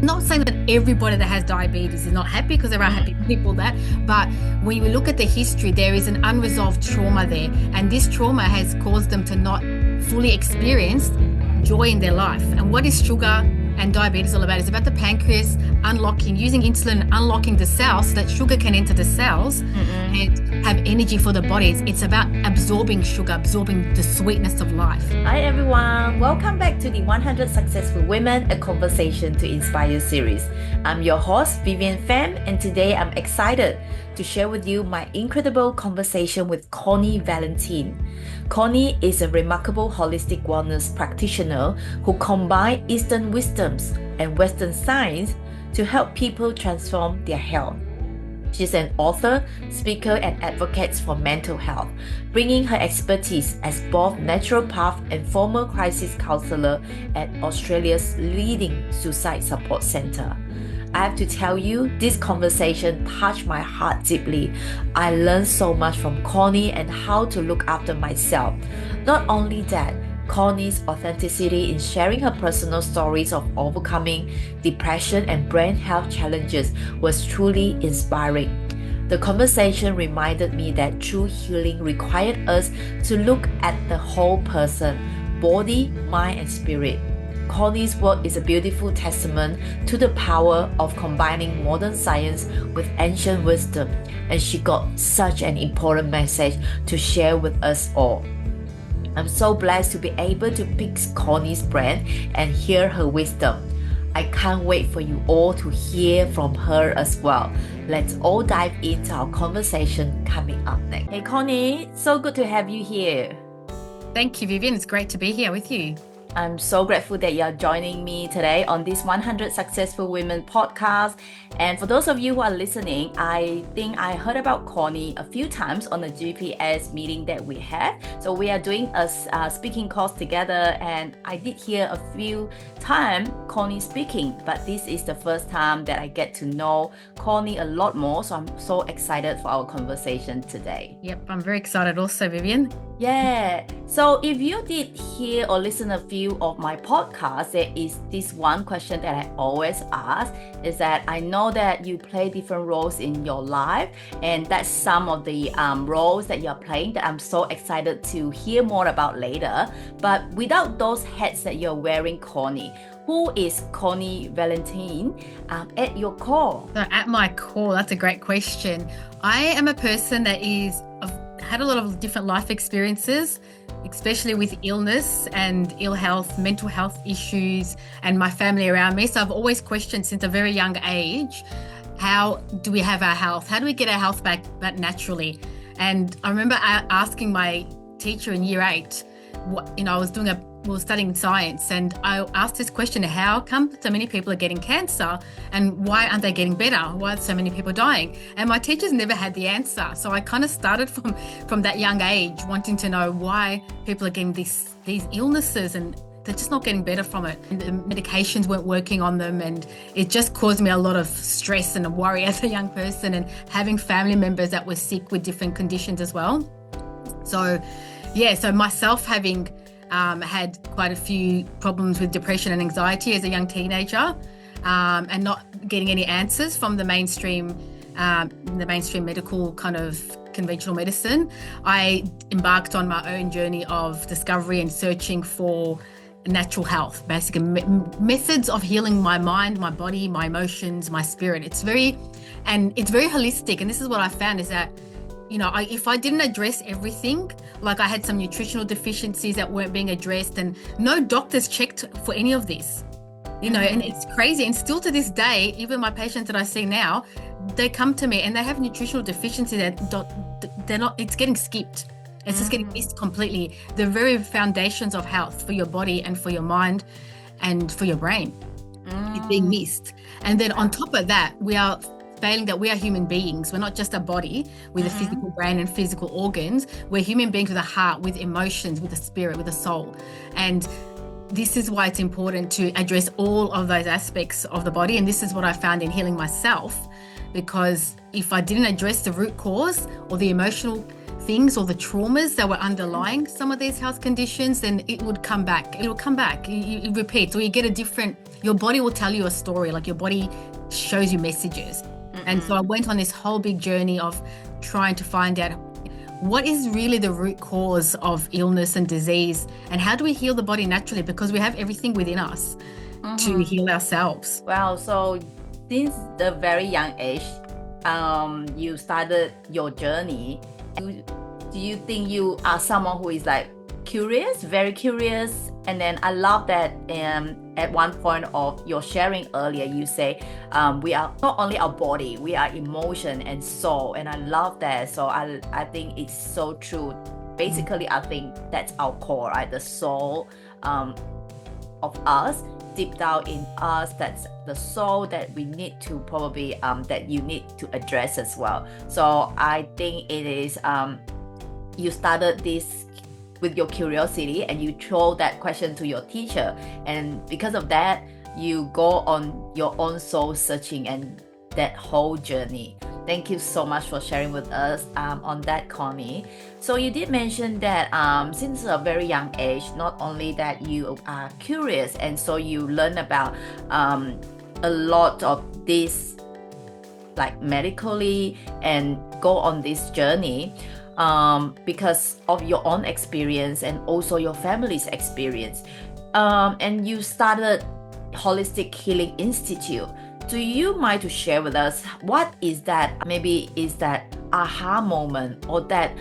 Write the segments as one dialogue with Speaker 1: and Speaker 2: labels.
Speaker 1: Not saying that everybody that has diabetes is not happy, because there are happy people but when we look at the history, there is an unresolved trauma there, and this trauma has caused them to not fully experience joy in their life. And what is sugar and diabetes all about? It's about the pancreas using insulin, unlocking the cells so that sugar can enter the cells and have energy for the body. It's about absorbing sugar, absorbing the sweetness of life.
Speaker 2: Hi everyone, welcome back to the 100 Successful Women, a Conversation to Inspire series. I'm your host, Vivienne Pham, and today I'm excited to share with you my incredible conversation with Connie Valentine. Connie is a remarkable holistic wellness practitioner who combines Eastern wisdoms and Western science to help people transform their health. She's an author, speaker, and advocate for mental health, bringing her expertise as both naturopath and former crisis counselor at Australia's leading suicide support center. I have to tell you, this conversation touched my heart deeply. I learned so much from Connie and how to look after myself. Not only that, Connie's authenticity in sharing her personal stories of overcoming depression and brain health challenges was truly inspiring. The conversation reminded me that true healing required us to look at the whole person, body, mind, and spirit. Connie's work is a beautiful testament to the power of combining modern science with ancient wisdom, and she got such an important message to share with us all. I'm so blessed to be able to pick Connie's brain and hear her wisdom. I can't wait for you all to hear from her as well. Let's all dive into our conversation coming up next. Hey Connie, so good to have you here.
Speaker 1: Thank you, Vivienne. It's great to be here with you.
Speaker 2: I'm so grateful that you're joining me today on this 100 Successful Women podcast. And for those of you who are listening, I think I heard about Connie a few times on the GPS meeting that we had. So we are doing a speaking course together, and I did hear a few times Connie speaking, but this is the first time that I get to know Connie a lot more. So I'm so excited for our conversation today.
Speaker 1: Yep, I'm very excited also, Vivienne.
Speaker 2: Yeah. So if you did hear or listen a few of my podcasts, there is this one question that I always ask, is that I know that you play different roles in your life, and that's some of the roles that you're playing that I'm so excited to hear more about later. But without those hats that you're wearing, Connie, who is Connie Valentine at your core?
Speaker 1: So at my core, that's a great question. I am a person that had a lot of different life experiences, especially with illness and ill health, mental health issues, and my family around me. So I've always questioned since a very young age, how do we have our health? How do we get our health back naturally? And I remember asking my teacher in year 8, we were studying science, and I asked this question: how come so many people are getting cancer, and why aren't they getting better? Why are so many people dying? And my teachers never had the answer. So I kind of started from that young age, wanting to know why people are getting these illnesses, and they're just not getting better from it. And the medications weren't working on them, and it just caused me a lot of stress and a worry as a young person, and having family members that were sick with different conditions as well. So myself having had quite a few problems with depression and anxiety as a young teenager, and not getting any answers from the mainstream medical kind of conventional medicine. I embarked on my own journey of discovery and searching for natural health, basically methods of healing my mind, my body, my emotions, my spirit. It's very holistic, and this is what I found is that, if I didn't address everything, like I had some nutritional deficiencies that weren't being addressed, and no doctors checked for any of this, and it's crazy. And still to this day, even my patients that I see now, they come to me and they have nutritional deficiency that they're not, it's getting skipped. It's just getting missed completely. The very foundations of health for your body and for your mind and for your brain is being missed. And then on top of that, we are failing that we are human beings. We're not just a body with a physical brain and physical organs. We're human beings with a heart, with emotions, with a spirit, with a soul. And this is why it's important to address all of those aspects of the body. And this is what I found in healing myself, because if I didn't address the root cause or the emotional things or the traumas that were underlying some of these health conditions, then it would come back. It will come back. It repeats, or you get a different, your body will tell you a story, like your body shows you messages. And so I went on this whole big journey of trying to find out what is really the root cause of illness and disease, and how do we heal the body naturally, because we have everything within us to heal ourselves.
Speaker 2: Wow, so since the very young age, you started your journey. Do you think you are someone who is like curious, very curious? And then I love that at one point of your sharing earlier, you say we are not only our body, we are emotion and soul. And I love that. So I think it's so true. Basically, I think that's our core, right? The soul of us, deep down in us, that's the soul that we need to probably that you need to address as well. So I think it is you started this with your curiosity, and you throw that question to your teacher, and because of that you go on your own soul searching and that whole journey. Thank you so much for sharing with us on that, Connie. So you did mention that since a very young age, not only that you are curious, and so you learn about a lot of this like medically and go on this journey because of your own experience and also your family's experience. And you started Holistic Healing Institute. Do you mind to share with us what is that? Maybe is that aha moment or that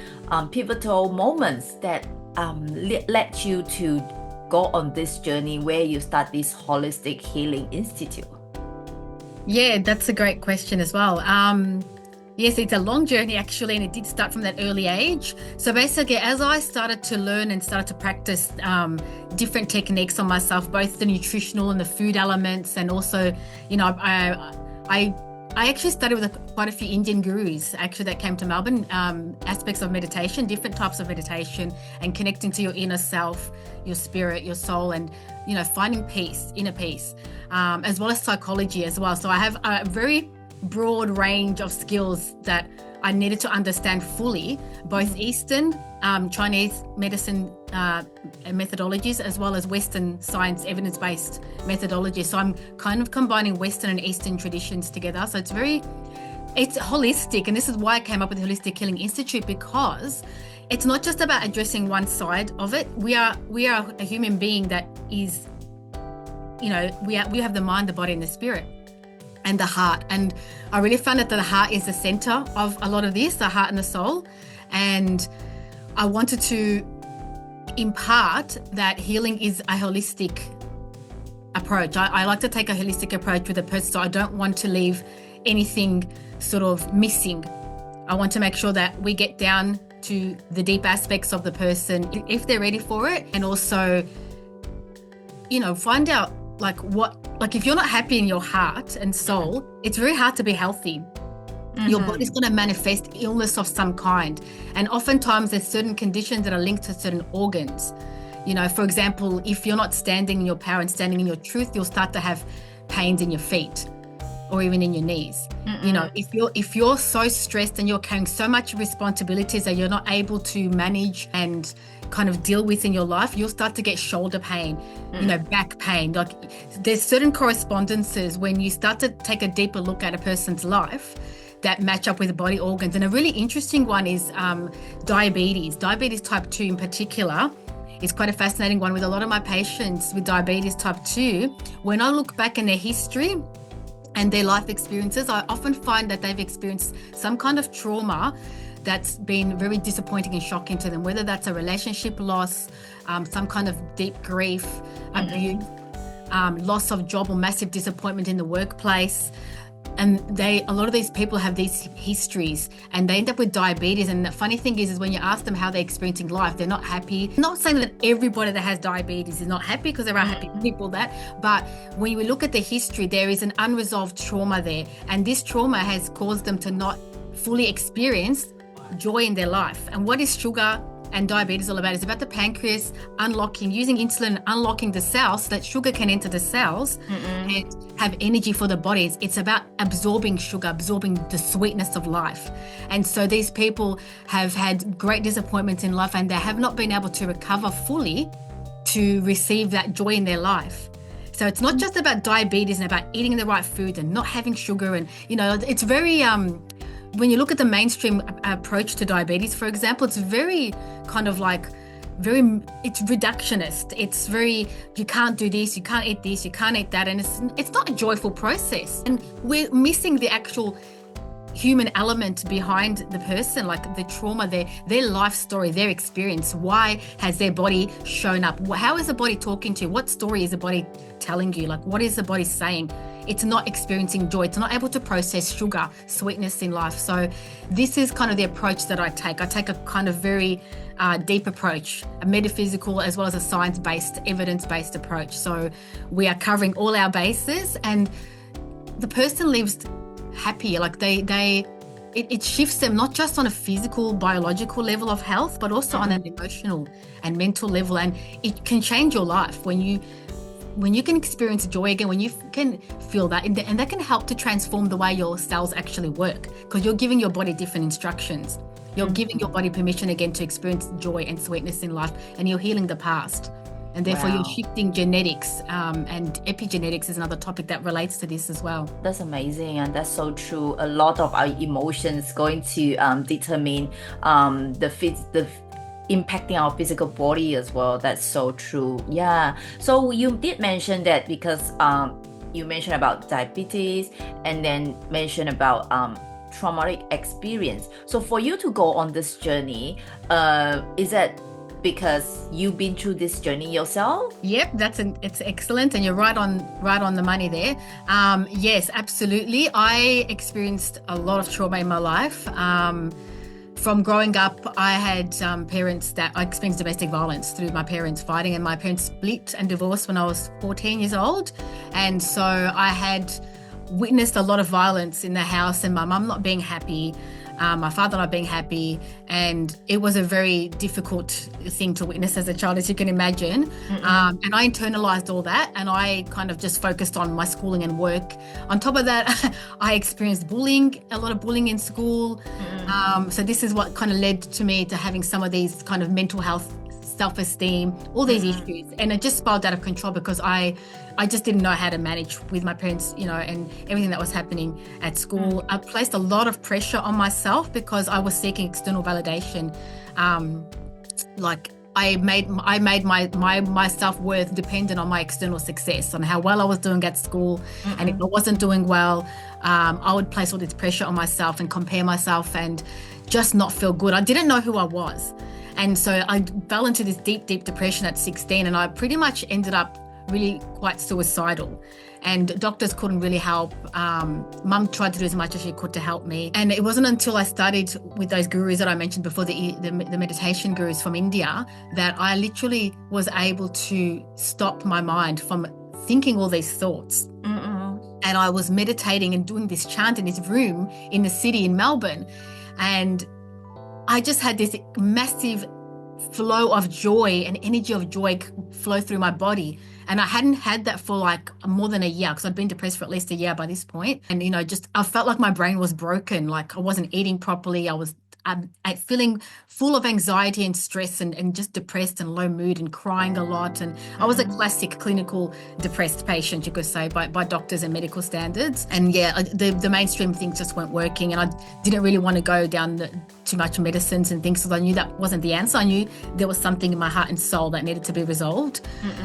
Speaker 2: pivotal moments that led you to go on this journey where you start this Holistic Healing Institute?
Speaker 1: Yeah, that's a great question as well. Yes, it's a long journey actually, and it did start from that early age. So basically, as I started to learn and started to practice different techniques on myself, both the nutritional and the food elements, and also, you know, I actually studied with quite a few Indian gurus actually that came to Melbourne, aspects of meditation, different types of meditation, and connecting to your inner self, your spirit, your soul, and, you know, finding peace, inner peace, as well as psychology as well. So I have a very broad range of skills that I needed to understand fully, both Eastern, Chinese medicine methodologies, as well as Western science, evidence-based methodology. So I'm kind of combining Western and Eastern traditions together. So it's holistic. And this is why I came up with the Holistic Healing Institute, because it's not just about addressing one side of it. We are a human being that is, you know, we have the mind, the body, and the spirit, and the heart. And I really found that the heart is the center of a lot of this, the heart and the soul. And I wanted to impart that healing is a holistic approach. I like to take a holistic approach with a person, so I don't want to leave anything sort of missing. I want to make sure that we get down to the deep aspects of the person if they're ready for it, and also, you know, find out like if you're not happy in your heart and soul, it's very hard to be healthy. Your body's going to manifest illness of some kind. And oftentimes there's certain conditions that are linked to certain organs. You know, for example, if you're not standing in your power and standing in your truth, you'll start to have pains in your feet or even in your knees. You know, if you're so stressed and you're carrying so much responsibilities that you're not able to manage and kind of deal with in your life, you'll start to get shoulder pain, you know, back pain. Like there's certain correspondences when you start to take a deeper look at a person's life that match up with body organs. And a really interesting one is diabetes. Diabetes type 2 in particular is quite a fascinating one. With a lot of my patients with diabetes type 2, when I look back in their history and their life experiences, I often find that they've experienced some kind of trauma that's been very disappointing and shocking to them, whether that's a relationship loss, some kind of deep grief, abuse, loss of job, or massive disappointment in the workplace. And a lot of these people have these histories and they end up with diabetes. And the funny thing is when you ask them how they're experiencing life, they're not happy. I'm not saying that everybody that has diabetes is not happy, because there are happy people but when we look at the history, there is an unresolved trauma there. And this trauma has caused them to not fully experience joy in their life. And what is sugar and diabetes all about? It's about the pancreas using insulin, unlocking the cells so that sugar can enter the cells. And have energy for the bodies. It's about absorbing sugar, absorbing the sweetness of life. And so these people have had great disappointments in life, and they have not been able to recover fully to receive that joy in their life. So it's not just about diabetes and about eating the right food and not having sugar. And, it's very, when you look at the mainstream approach to diabetes, for example, it's very kind of like, it's reductionist. It's very, you can't do this, you can't eat this, you can't eat that. And it's not a joyful process. And we're missing the actual human element behind the person, like the trauma, their life story, their experience. Why has their body shown up? How is the body talking to you? What story is the body telling you? Like, what is the body saying? It's not experiencing joy. It's not able to process sugar, sweetness in life. So this is kind of the approach that I take. I take a kind of very deep approach, a metaphysical as well as a science-based, evidence-based approach. So we are covering all our bases, and the person lives happier. Like it shifts them not just on a physical, biological level of health, but also on an emotional and mental level. And it can change your life when you can experience joy again, when you can feel that, and that can help to transform the way your cells actually work, because you're giving your body different instructions. You're giving your body permission again to experience joy and sweetness in life, and you're healing the past. And therefore you're shifting genetics, and epigenetics is another topic that relates to this as well.
Speaker 2: That's amazing, and that's so true. A lot of our emotions going to determine the impacting our physical body as well. That's so true. Yeah. So you did mention that because you mentioned about diabetes and then mentioned about traumatic experience. So for you to go on this journey, is that because you've been through this journey yourself?
Speaker 1: Yep, it's excellent, and you're right on the money there. Yes, absolutely. I experienced a lot of trauma in my life. From growing up, I had parents that I experienced domestic violence through my parents fighting, and my parents split and divorced when I was 14 years old. And so I had witnessed a lot of violence in the house, and my mum not being happy, my father not being happy, and it was a very difficult thing to witness as a child, as you can imagine. And I internalized all that, and I kind of just focused on my schooling and work. On top of that, I experienced bullying, a lot of bullying in school. So this is what kind of led to me to having some of these kind of mental health, self-esteem, all these issues. And it just spiraled out of control because I just didn't know how to manage with my parents, and everything that was happening at school. I placed a lot of pressure on myself because I was seeking external validation. I made my self-worth dependent on my external success, on how well I was doing at school. And if I wasn't doing well, I would place all this pressure on myself and compare myself and just not feel good. I didn't know who I was. And so I fell into this deep, deep depression at 16, and I pretty much ended up really quite suicidal. And doctors couldn't really help. Mum tried to do as much as she could to help me. And it wasn't until I studied with those gurus that I mentioned before, the meditation gurus from India, that I literally was able to stop my mind from thinking all these thoughts. And I was meditating and doing this chant in this room in the city in Melbourne. And I just had this massive flow of joy and energy of joy flow through my body. And I hadn't had that for like more than a year, because I'd been depressed for at least a year by this point. And, I felt like my brain was broken. Like I wasn't eating properly. I was feeling full of anxiety and stress and just depressed and low mood and crying a lot. And I was a classic clinical depressed patient, you could say, by doctors and medical standards. And the mainstream things just weren't working. And I didn't really want to go down too much medicines and things, because I knew that wasn't the answer. I knew there was something in my heart and soul that needed to be resolved.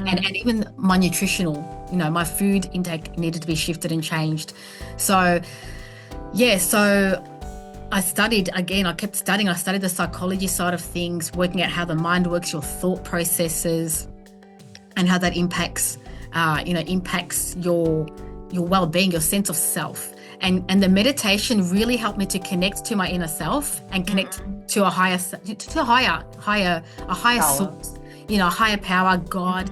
Speaker 1: And even my nutritional, my food intake needed to be shifted and changed. So I studied again. I kept studying. I studied the psychology side of things, working out how the mind works, your thought processes, and how that impacts your well-being, your sense of self. And the meditation really helped me to connect to my inner self and connect to a higher source, a higher power, God.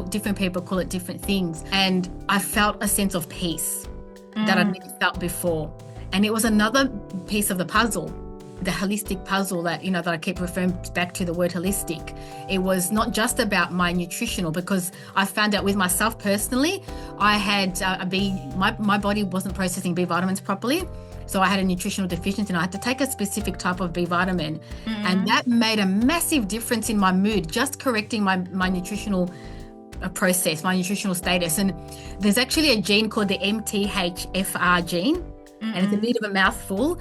Speaker 1: Different people call it different things. And I felt a sense of peace that I'd never felt before. And it was another piece of the puzzle the holistic puzzle that, that I keep referring back to the word holistic. It was not just about my nutritional, because I found out with myself personally, I had my body wasn't processing B vitamins properly. So I had a nutritional deficiency and I had to take a specific type of B vitamin. And that made a massive difference in my mood, just correcting my nutritional process, my nutritional status. And there's actually a gene called the MTHFR gene, and it's a bit of a mouthful.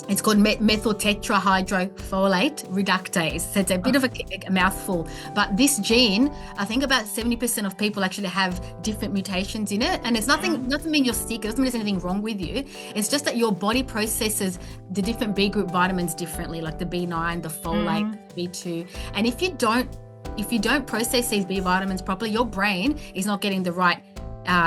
Speaker 1: It's called methyl tetrahydrofolate reductase. So it's a bit of a mouthful. But this gene, I think about 70% of people actually have different mutations in it. And it's nothing, doesn't mean you're sick. It doesn't mean there's anything wrong with you. It's just that your body processes the different B group vitamins differently, like the B9, the folate, B2. And if you don't process these B vitamins properly, your brain is not getting the right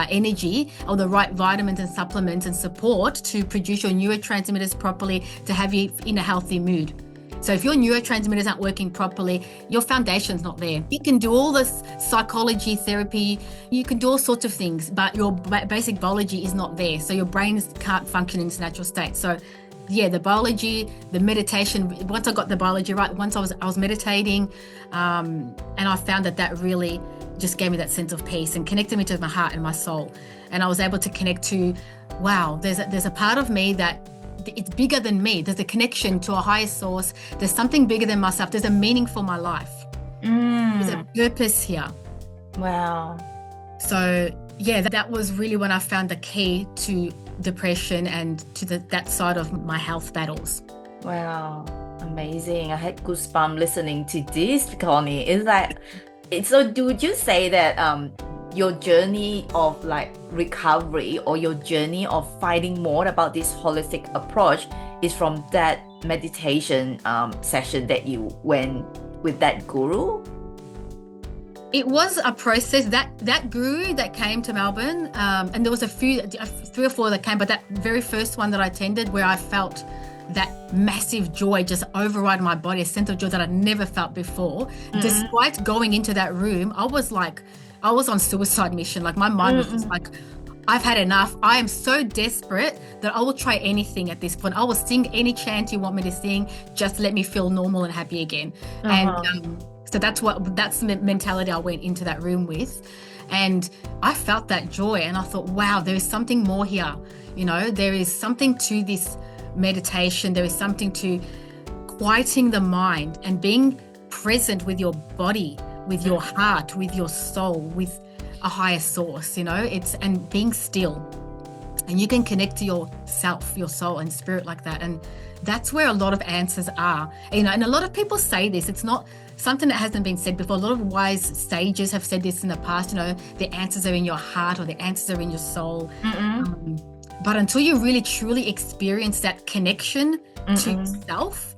Speaker 1: energy or the right vitamins and supplements and support to produce your neurotransmitters properly to have you in a healthy mood. So if your neurotransmitters aren't working properly, your foundation's not there. You can do all this psychology therapy, you can do all sorts of things, but your basic biology is not there. So your brain can't function in its natural state. So yeah, the biology, the meditation, once I got the biology right, once I was meditating, and I found that really just gave me that sense of peace and connected me to my heart and my soul. And I was able to connect to, wow, there's a part of me that it's bigger than me. There's a connection to a higher source. There's something bigger than myself. There's a meaning for my life. There's a purpose here.
Speaker 2: Wow.
Speaker 1: So yeah, that was really when I found the key to depression and to that side of my health battles.
Speaker 2: Wow, amazing. I had goosebumps listening to this, Connie. It's like, so would you say that your journey of like recovery or your journey of finding more about this holistic approach is from that meditation session that you went with that guru?
Speaker 1: It was a process. That guru that came to Melbourne, and there was three or four that came, but that very first one that I attended, where I felt that massive joy just override my body, a sense of joy that I'd never felt before. Despite going into that room, I was on suicide mission. Like my mind was just like, I've had enough. I am so desperate that I will try anything at this point. I will sing any chant you want me to sing. Just let me feel normal and happy again. And so that's the mentality I went into that room with. And I felt that joy and I thought, wow, there is something more here. There is something to this meditation. There is something to quieting the mind and being present with your body, with your heart, with your soul, with a higher source, and being still. And you can connect to yourself, your soul and spirit like that. And that's where a lot of answers are. And a lot of people say this. It's not something that hasn't been said before. A lot of wise sages have said this in the past, the answers are in your heart or the answers are in your soul. But until you really truly experience that connection to yourself,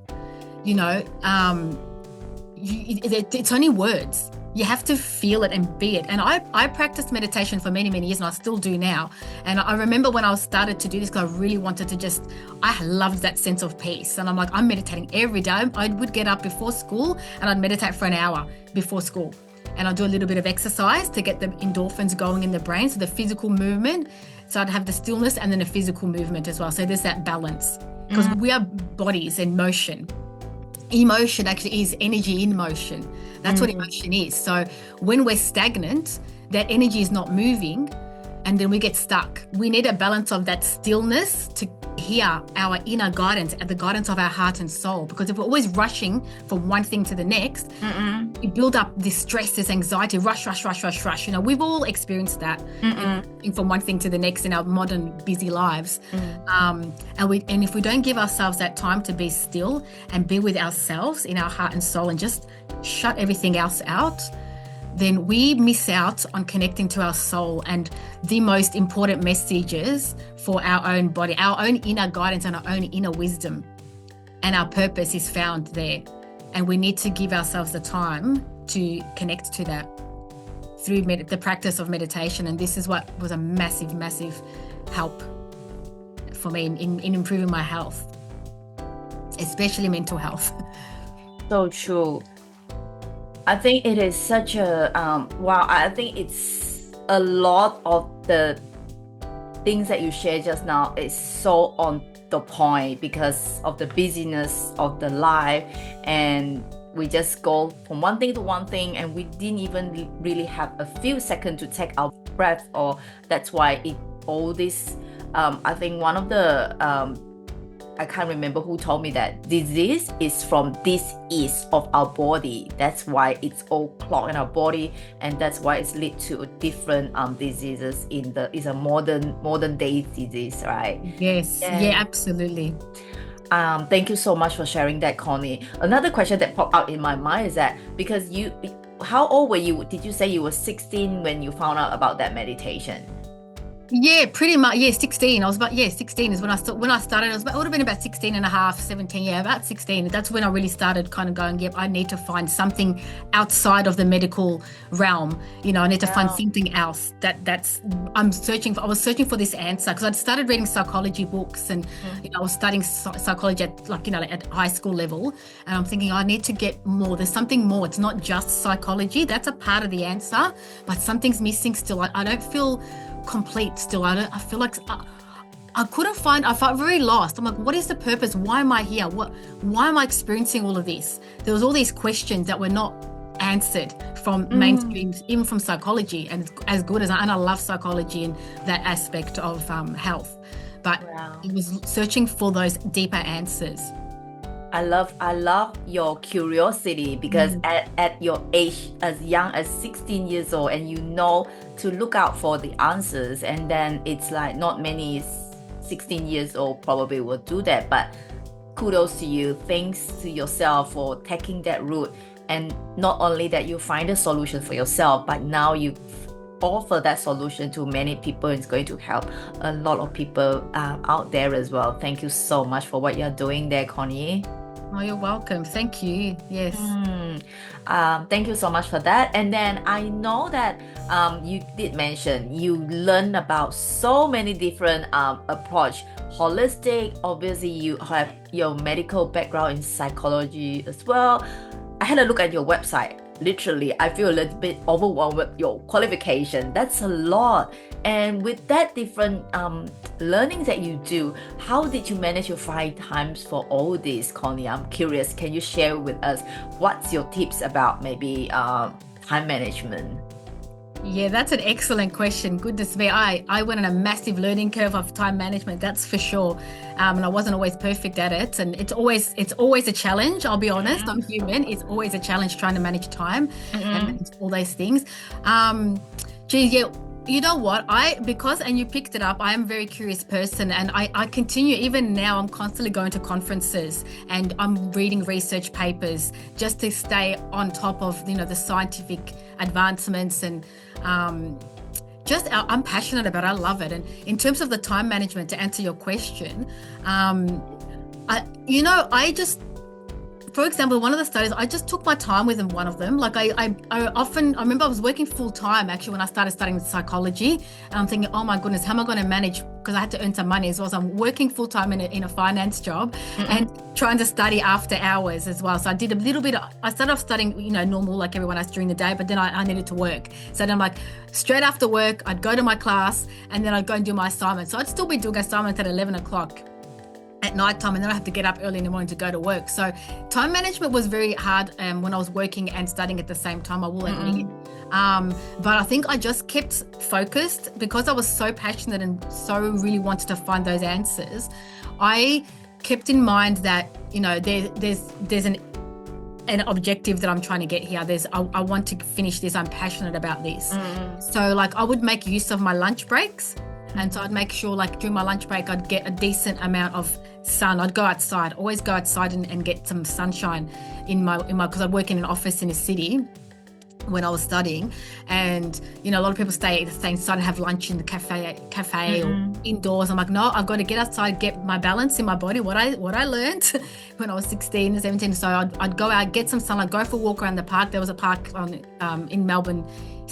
Speaker 1: it's only words. You have to feel it and be it. And I practiced meditation for many, many years, and I still do now. And I remember when I started to do this, because I really wanted to I loved that sense of peace. And I'm like, I'm meditating every day. I would get up before school and I'd meditate for an hour before school. And I'd do a little bit of exercise to get the endorphins going in the brain. So the physical movement. So I'd have the stillness and then the physical movement as well. So there's that balance, because we are bodies in motion. Emotion actually is energy in motion. That's what emotion is. So when we're stagnant, that energy is not moving, and then we get stuck. We need a balance of that stillness to hear our inner guidance and the guidance of our heart and soul. Because if we're always rushing from one thing to the next, we build up this stress, this anxiety, rush. We've all experienced that from one thing to the next in our modern busy lives. And if we don't give ourselves that time to be still and be with ourselves in our heart and soul and just shut everything else out, then we miss out on connecting to our soul and the most important messages for our own body, our own inner guidance and our own inner wisdom. And our purpose is found there. And we need to give ourselves the time to connect to that through the practice of meditation. And this is what was a massive, massive help for me in improving my health, especially mental health.
Speaker 2: So true. I think it is such a wow. I think it's a lot of the things that you shared just now is so on the point because of the busyness of the life, and we just go from one thing to one thing, and we didn't even really have a few seconds to take our breath. Or that's why all this. I think one of the I can't remember who told me that disease is from this is of our body. That's why it's all clogged in our body, and that's why it's lead to different diseases is a modern day disease, right?
Speaker 1: Yes, yeah, absolutely.
Speaker 2: Thank you so much for sharing that, Connie. Another question that popped out in my mind is that because how old were you? Did you say you were 16 when you found out about that meditation?
Speaker 1: Yeah, pretty much. Yeah, 16. I was about, 16 is when I started. It would have been about 16 and a half, 17. Yeah, about 16. That's when I really started kind of going, yep, I need to find something outside of the medical realm. I need to find something else I was searching for this answer because I'd started reading psychology books and, I was studying psychology at at high school level. And I'm thinking I need to get more. There's something more. It's not just psychology. That's a part of the answer, but something's missing still. I don't feel complete still. I feel like I felt very lost. I'm like, what is the purpose? Why am I here? Why am I experiencing all of this? There was all these questions that were not answered from mainstream, even from psychology, and as good as and I love psychology and that aspect of health, but it was searching for those deeper answers.
Speaker 2: I love your curiosity because at your age, as young as 16 years old, and to look out for the answers, and then it's like not many 16 years old probably will do that, but kudos to you. Thanks to yourself for taking that route, and not only that you find a solution for yourself, but now you offer that solution to many people, and it's going to help a lot of people out there as well. Thank you so much for what you're doing there, Connie.
Speaker 1: Oh, you're welcome. Thank you. Yes.
Speaker 2: Thank you so much for that. And then I know that you did mention you learn about so many different approach. Holistic, obviously you have your medical background in psychology as well. I had a look at your website. Literally, I feel a little bit overwhelmed with your qualification. That's a lot. And with that different learnings that you do, how did you manage to find times for all this, Connie? I'm curious. Can you share with us what's your tips about maybe time management?
Speaker 1: Yeah, that's an excellent question. Goodness me, I went on a massive learning curve of time management, that's for sure. And I wasn't always perfect at it. And it's always a challenge, I'll be honest. I'm human. It's always a challenge trying to manage time and manage all those things. You know what? And you picked it up, I am a very curious person, and I continue, even now, I'm constantly going to conferences and I'm reading research papers just to stay on top of, the scientific advancements, and I'm passionate about it. I love it. And in terms of the time management, to answer your question, for example, one of the studies, I just took my time with one of them. Like I remember I was working full time actually when I started studying psychology, and I'm thinking, oh my goodness, how am I going to manage? Because I had to earn some money as well. So I'm working full time in a finance job and trying to study after hours as well. So I did a little bit. I started off studying, normal like everyone else during the day, but then I needed to work. So then I'm like, straight after work, I'd go to my class and then I'd go and do my assignment. So I'd still be doing assignments at 11 o'clock. At night time, and then I have to get up early in the morning to go to work. So time management was very hard when I was working and studying at the same time, I will admit. But I think I just kept focused because I was so passionate and so really wanted to find those answers. I kept in mind that, there's an objective that I'm trying to get here. I want to finish this. I'm passionate about this. So like I would make use of my lunch breaks. And so I'd make sure like during my lunch break, I'd get a decent amount of sun. I'd go outside, always go outside and get some sunshine because I work in an office in a city when I was studying. And, a lot of people stay inside and have lunch in the cafe or indoors. I'm like, no, I've got to get outside, get my balance in my body, what I learned when I was 16 and 17. So I'd go out, get some sun, I'd go for a walk around the park. There was a park in Melbourne,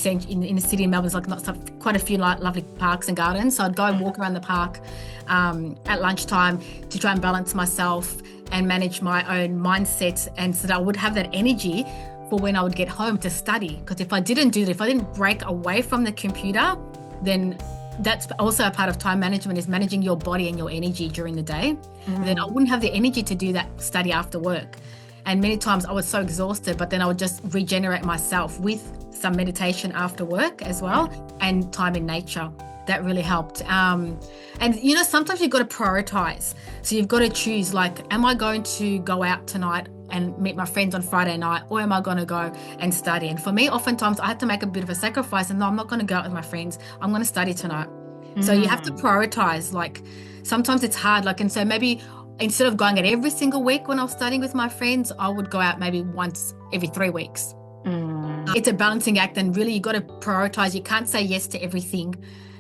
Speaker 1: in the city of Melbourne, like quite a few lovely parks and gardens. So I'd go and walk around the park at lunchtime to try and balance myself and manage my own mindset, and so that I would have that energy for when I would get home to study. Because if I didn't do that, if I didn't break away from the computer, then that's also a part of time management, is managing your body and your energy during the day. Then I wouldn't have the energy to do that study after work. And many times I was so exhausted, but then I would just regenerate myself with some meditation after work as well, and time in nature. That really helped. And sometimes you've got to prioritize. So you've got to choose, like, am I going to go out tonight and meet my friends on Friday night, or am I going to go and study? And for me, oftentimes I had to make a bit of a sacrifice, and no, I'm not going to go out with my friends. I'm going to study tonight. So you have to prioritize. Like, sometimes it's hard. Like, and so maybe instead of going out every single week when I was studying with my friends, I would go out maybe once every 3 weeks. It's a balancing act, and really you got to prioritize. You can't say yes to everything.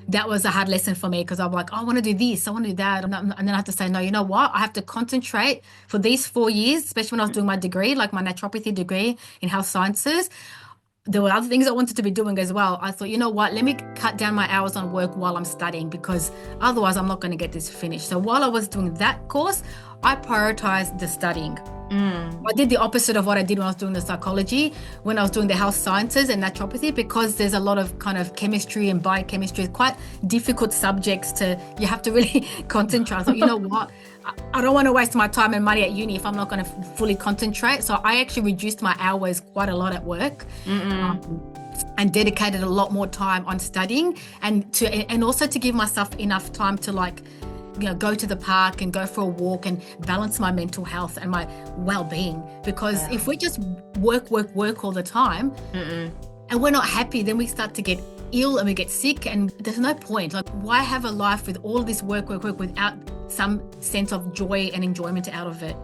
Speaker 1: That was a hard lesson for me, because I'm like, oh, I want to do this, I want to do that. And then I have to say, no, you know what? I have to concentrate for these 4 years, especially when I was doing my degree, like my naturopathy degree in health sciences. There were other things I wanted to be doing as well. I thought, you know what, let me cut down my hours on work while I'm studying, because otherwise I'm not going to get this finished. So while I was doing that course, I prioritized the studying. I did the opposite of what I did when I was doing the psychology, when I was doing the health sciences and naturopathy, because there's a lot of kind of chemistry and biochemistry, quite difficult subjects you have to really concentrate. I thought, you know what, I don't want to waste my time and money at uni if I'm not going to fully concentrate. So I actually reduced my hours quite a lot at work. And dedicated a lot more time on studying, and also to give myself enough time to, like, go to the park and go for a walk and balance my mental health and my well-being. Because if we just work all the time and we're not happy, then we start to get ill and we get sick, and there's no point. Like, why have a life with all this work without some sense of joy and enjoyment out of it?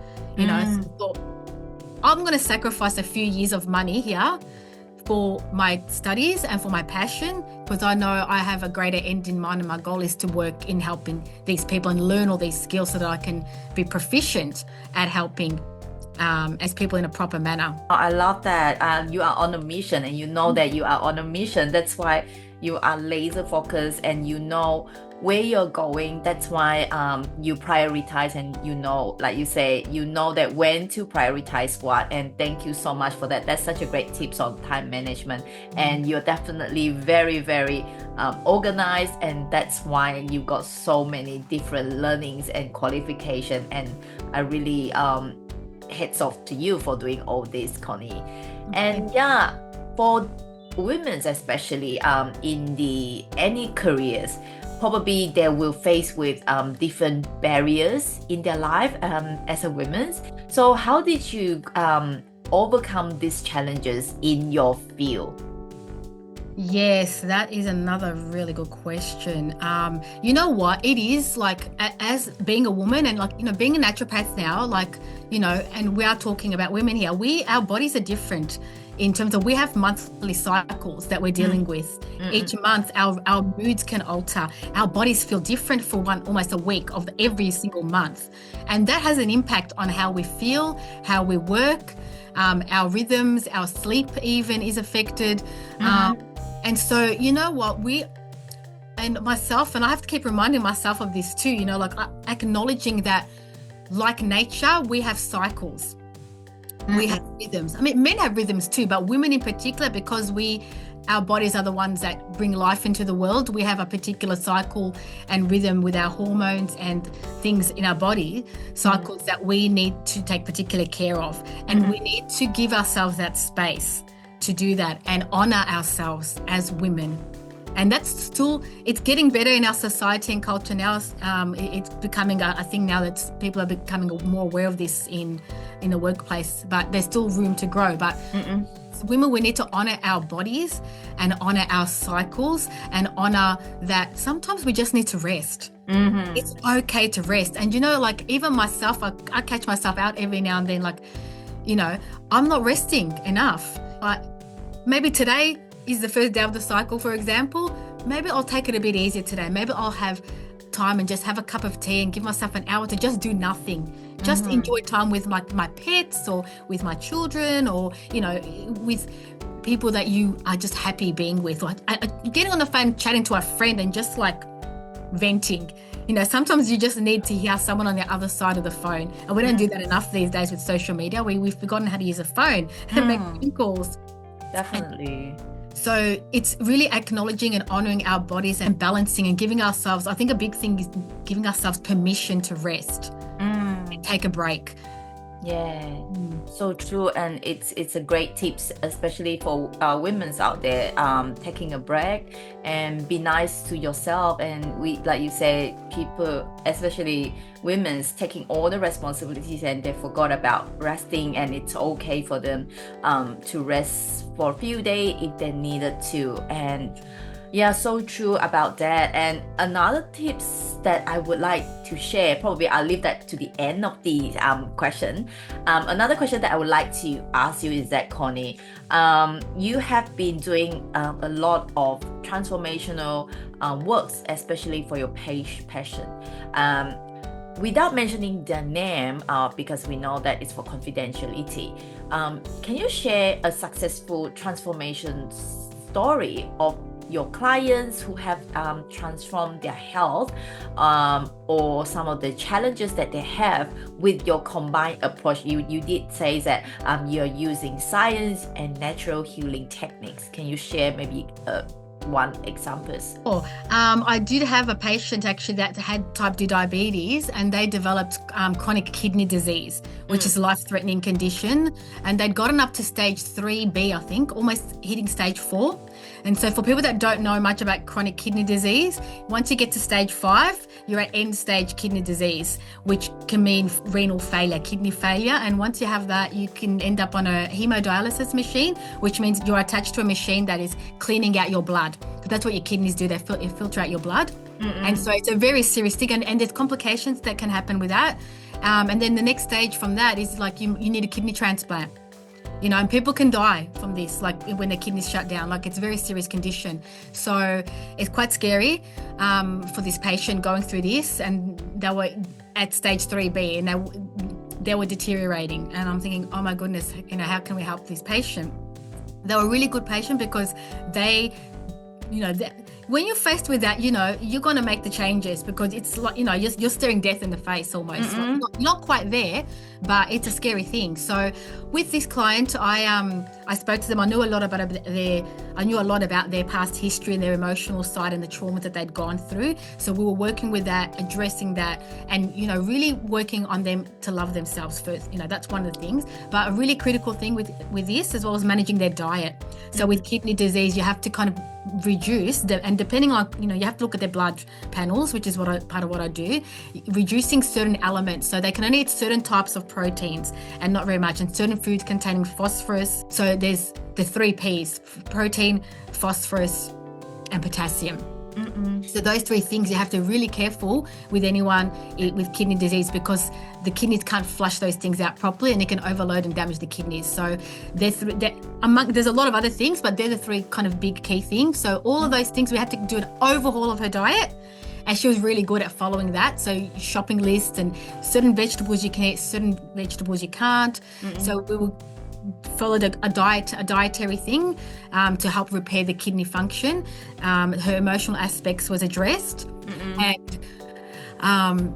Speaker 1: So I'm going to sacrifice a few years of money here for my studies and for my passion, because I know I have a greater end in mind, and my goal is to work in helping these people and learn all these skills so that I can be proficient at helping as people in a proper manner.
Speaker 2: I love that you are on a mission, and you know that you are on a mission. That's why you are laser focused, and you know where you're going. That's why you prioritize, and like you say, you know that when to prioritize what. And thank you so much for that. That's such a great tips on time management, and you're definitely very, very organized, and that's why you got so many different learnings and qualification. And I really heads off to you for doing all this, Connie. And for women especially in any careers, probably they will face with different barriers in their life as a woman. So how did you overcome these challenges in your field?
Speaker 1: Yes, that is another really good question. You know what? It is like, as being a woman and, like, being a naturopath now, like, and we are talking about women here, our bodies are different in terms of, we have monthly cycles that we're dealing with. Each month our moods can alter. Our bodies feel different for almost a week of every single month. And that has an impact on how we feel, how we work, our rhythms, our sleep even is affected. And so, you know what, and myself, and I have to keep reminding myself of this too, like acknowledging that, like nature, we have cycles. We have rhythms. I mean, men have rhythms too, but women in particular, because our bodies are the ones that bring life into the world. We have a particular cycle and rhythm with our hormones and things in our body, cycles that we need to take particular care of. And we need to give ourselves that space to do that and honor ourselves as women. And that's it's getting better in our society and culture now. It's becoming a thing now that people are becoming more aware of this in the workplace, but there's still room to grow. But women, we need to honor our bodies and honor our cycles and honor that sometimes we just need to rest. It's okay to rest. And like, even myself, I catch myself out every now and then, like, I'm not resting enough. Like, maybe today is the first day of the cycle, for example. Maybe I'll take it a bit easier today. Maybe I'll have time and just have a cup of tea and give myself an hour to just do nothing. Just enjoy time with my pets, or with my children, or, with people that you are just happy being with. Like, getting on the phone, chatting to a friend and just, like, venting. Sometimes you just need to hear someone on the other side of the phone. And we don't do that enough these days with social media. We've forgotten how to use a phone and make phone calls.
Speaker 2: Definitely.
Speaker 1: So it's really acknowledging and honoring our bodies and balancing and giving ourselves, I think a big thing is giving ourselves permission to rest and take a break.
Speaker 2: Yeah, so true, and it's a great tips, especially for women's out there, taking a break and be nice to yourself. And we, like you say, people, especially women's, taking all the responsibilities and they forgot about resting, and it's okay for them to rest for a few days if they needed to. And yeah, so true about that. And another tips that I would like to share, probably I'll leave that to the end of the question. Another question that I would like to ask you is that, Connie, you have been doing a lot of transformational works, especially for your patient. Without mentioning their name, because we know that it's for confidentiality, can you share a successful transformation story of your clients who have transformed their health, or some of the challenges that they have with your combined approach? You did say that you're using science and natural healing techniques. Can you share maybe one examples?
Speaker 1: I did have a patient actually that had type 2 diabetes, and they developed chronic kidney disease, which is a life-threatening condition, and they'd gotten up to stage 3B, I think, almost hitting stage 4. And so for people that don't know much about chronic kidney disease, once you get to stage 5, you're at end stage kidney disease, which can mean renal failure, kidney failure. And once you have that, you can end up on a hemodialysis machine, which means you're attached to a machine that is cleaning out your blood. That's what your kidneys do. They filter out your blood. And so it's a very serious thing, and there's complications that can happen with that. And then the next stage from that is like you need a kidney transplant. You know, and people can die from this, like when their kidneys shut down. Like, it's a very serious condition. So it's quite scary for this patient going through this, and they were at stage 3B, and they were deteriorating. And I'm thinking, oh my goodness, you know, how can we help this patient? They were a really good patient because they, you know, when you're faced with that, you know, you're going to make the changes, because it's like, you know, you're staring death in the face almost. Like, not quite there, but it's a scary thing. So with this client, I spoke to them. I knew a lot about their past history and their emotional side and the trauma that they'd gone through. So we were working with that, addressing that, and, you know, really working on them to love themselves first. You know, that's one of the things. But a really critical thing with this, as well as managing their diet. So with kidney disease, you have to kind of reduce and depending on, you know, you have to look at their blood panels, which is part of what I do, reducing certain elements. So they can only eat certain types of proteins and not very much, and certain foods containing phosphorus. So there's the 3 Ps: protein, phosphorus, and potassium. So those 3 things, you have to be really careful with anyone with kidney disease, because the kidneys can't flush those things out properly, and it can overload and damage the kidneys. So there's a lot of other things, but they're the 3 kind of big key things. So all of those things, we had to do an overhaul of her diet, and she was really good at following that. So shopping lists, and certain vegetables you can eat, certain vegetables you can't. So we will followed a dietary thing to help repair the kidney function. Her emotional aspects was addressed, and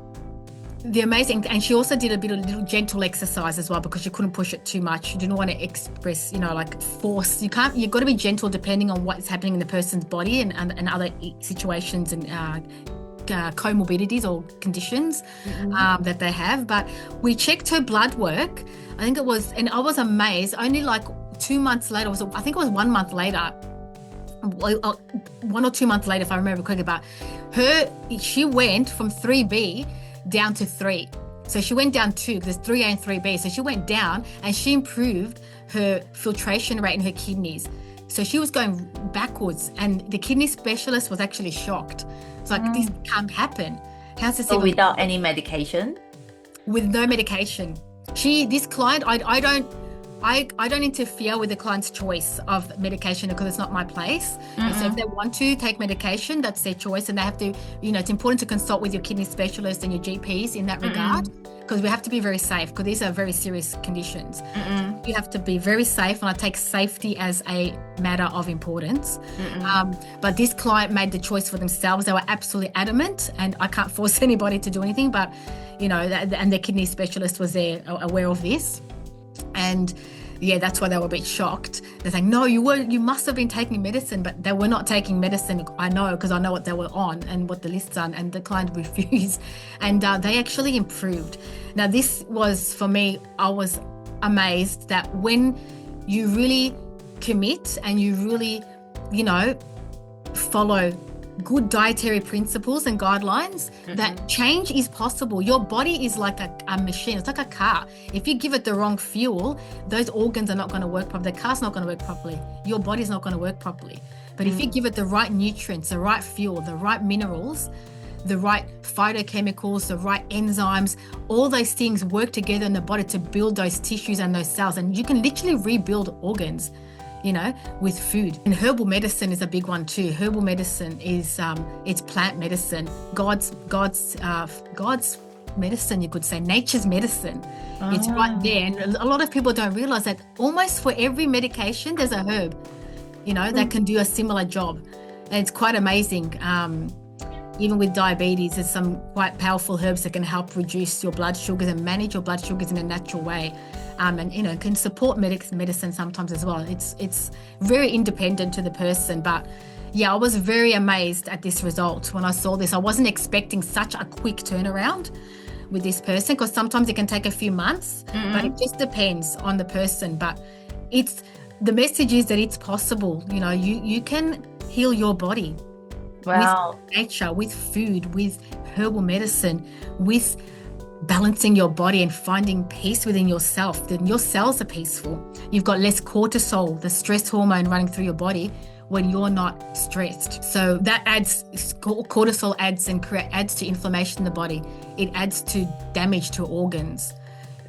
Speaker 1: the amazing, and she also did a bit of little gentle exercise as well, because she couldn't push it too much. She didn't want to express, you know, like force. You've got to be gentle depending on what's happening in the person's body and other situations and comorbidities or conditions that they have. But we checked her blood work, I think it was, and I was amazed. Only like 2 months later, I think it was 1 month later, 1 or 2 months later, if I remember correctly, but she went from 3B down to 3. So she went down 2, because there's 3A and 3B. So she went down, and she improved her filtration rate in her kidneys. So she was going backwards, and the kidney specialist was actually shocked. It's like, this can't happen. How's this?
Speaker 2: So without any medication?
Speaker 1: With no medication. This client, I don't interfere with the client's choice of medication, because it's not my place. And so if they want to take medication, that's their choice, and they have to, you know, it's important to consult with your kidney specialist and your GPs in that regard, because we have to be very safe, because these are very serious conditions. You have to be very safe, and I take safety as a matter of importance. But this client made the choice for themselves. They were absolutely adamant, and I can't force anybody to do anything, but, you know, and the kidney specialist was there aware of this. And yeah, that's why they were a bit shocked. They're saying, no, you must have been taking medicine, but they were not taking medicine. I know, because I know what they were on and what the lists are, and the client refused. And they actually improved. Now, this was, for me, I was amazed that when you really commit and you really, follow good dietary principles and guidelines, that change is possible. Your body is like a machine. It's like a car. If you give it the wrong fuel, those organs are not going to work properly. The car's not going to work properly. Your body's not going to work properly. But if you give it the right nutrients, the right fuel, the right minerals, the right phytochemicals, the right enzymes, all those things work together in the body to build those tissues and those cells. And you can literally rebuild organs, with food. And herbal medicine is a big one too. Herbal medicine is it's plant medicine, God's medicine, you could say, nature's medicine. It's right there. And a lot of people don't realize that almost for every medication there's a herb, that can do a similar job. And it's quite amazing. Even with diabetes, there's some quite powerful herbs that can help reduce your blood sugars and manage your blood sugars in a natural way. And can support medicine sometimes as well. It's very independent to the person. But yeah, I was very amazed at this result when I saw this. I wasn't expecting such a quick turnaround with this person, because sometimes it can take a few months, but it just depends on the person. But the message is that it's possible. You can heal your body.
Speaker 2: Wow.
Speaker 1: With nature, with food, with herbal medicine, with balancing your body and finding peace within yourself. Then your cells are peaceful. You've got less cortisol, the stress hormone, running through your body when you're not stressed. So that cortisol adds to inflammation in the body. It adds to damage to organs.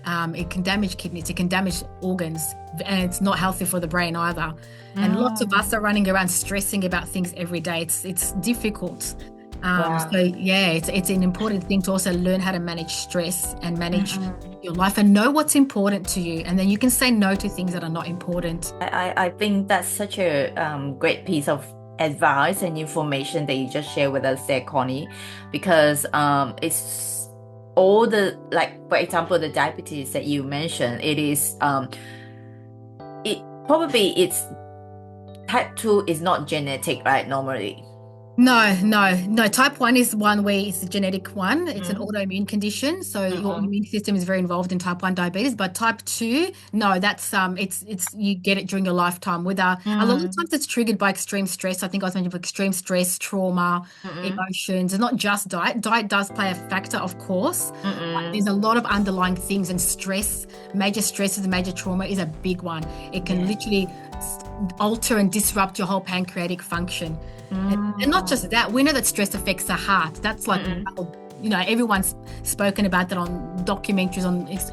Speaker 1: It can damage kidneys, it can damage organs, and it's not healthy for the brain either. And lots of us are running around stressing about things every day. It's difficult.
Speaker 2: Wow.
Speaker 1: So yeah, it's an important thing to also learn how to manage stress and manage your life and know what's important to you. And then you can say no to things that are not important.
Speaker 2: I think that's such a great piece of advice and information that you just shared with us there, Connie, because it's all the, like, for example, the diabetes that you mentioned, it's type 2 is not genetic, right? Normally.
Speaker 1: No. Type 1 is one where it's a genetic one. It's an autoimmune condition. So your immune system is very involved in type 1 diabetes. But type 2, no, that's it's you get it during your lifetime. With a lot of times it's triggered by extreme stress. I think I was mentioning extreme stress, trauma, emotions. It's not just diet. Diet does play a factor, of course. But there's a lot of underlying things, and stress, major stresses and major trauma is a big one. It can literally alter and disrupt your whole pancreatic function. And not just that, we know that stress affects the heart. That's like, everyone's spoken about that on documentaries.